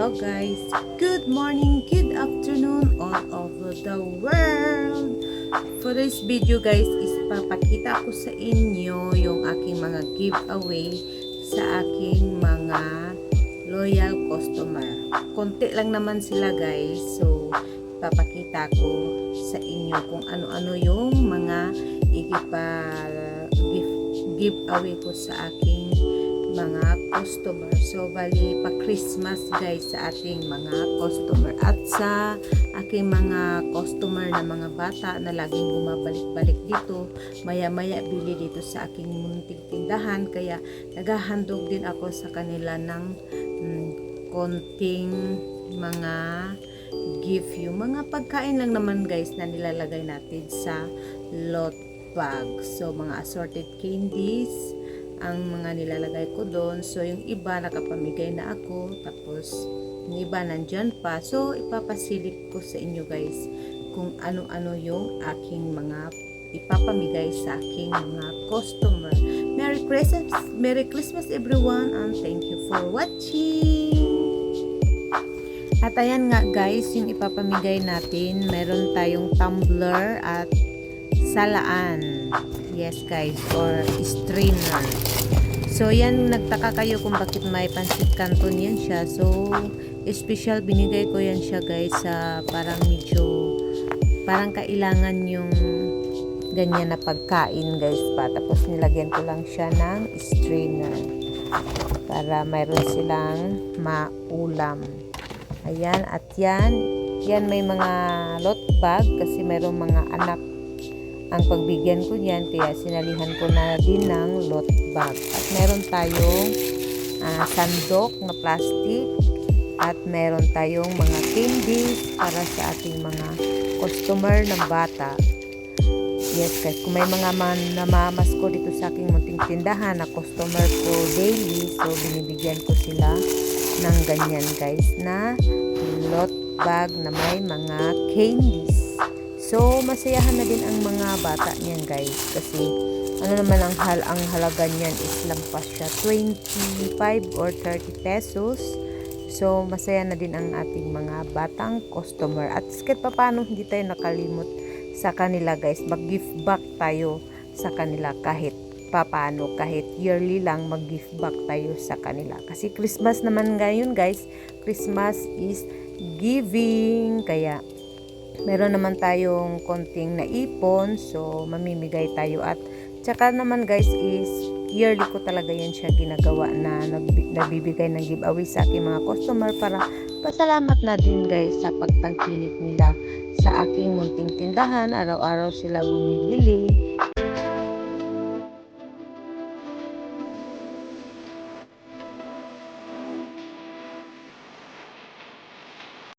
Hello guys, good morning, good afternoon all over the world. For this video guys is papakita ko sa inyo yung aking mga giveaway sa aking mga loyal customer. Konti lang naman sila guys, so papakita ko sa inyo kung ano-ano yung mga giveaway ko sa aking mga customer. So bali pa Christmas guys sa ating mga customer at sa aking mga customer na mga bata na laging bumabalik-balik dito, maya-maya bili dito sa aking munting tindahan, kaya naghahandog din ako sa kanila ng konting mga gift, yung mga pagkain lang naman guys na nilalagay natin sa lot bag. So mga assorted candies ang mga nilalagay ko doon. So yung iba nakapamigay na ako, tapos yung iba nandyan pa. So ipapasilip ko sa inyo guys kung ano-ano yung aking mga ipapamigay sa aking mga customer. Merry Christmas everyone, and thank you for watching. At ayan nga guys, yung ipapamigay natin, meron tayong tumbler at salaan. Yes guys, or strainer. So yan, nagtaka kayo kung bakit may pansit canton yan siya. So special binigay ko yan siya guys sa parang medyo parang kailangan yung ganyan na pagkain guys pa. Tapos nilagyan ko lang siya ng strainer para mayroon silang maulam. Ayan, at yan may mga lot bag kasi mayroong mga anak ang pagbigyan ko niyan, kaya sinalihan ko na din ng lot bag. At meron tayong sandok na plastic at meron tayong mga candies para sa ating mga customer ng bata. Yes guys, kung may mga namamas ko dito sa aking munting tindahan na customer ko daily, so binibigyan ko sila ng ganyan guys na lot bag na may mga candies. So masayahan na din ang mga bata niyan guys, kasi ano naman ang halaga niyan is lampas siya 25 or 30 pesos. So masaya na din ang ating mga batang customer. At kahit paano hindi tayo nakalimot sa kanila guys, mag-give back tayo sa kanila kahit paano, kahit yearly lang mag-give back tayo sa kanila. Kasi Christmas naman ngayon guys, Christmas is giving, kaya meron naman tayong konting naipon, so mamimigay tayo. At tsaka naman guys is yearly ko talaga yan siya ginagawa na nagbibigay ng giveaway sa aking mga customer para pasalamat na din guys sa pagtangkilik nila sa aking munting tindahan. Araw-araw sila bumibili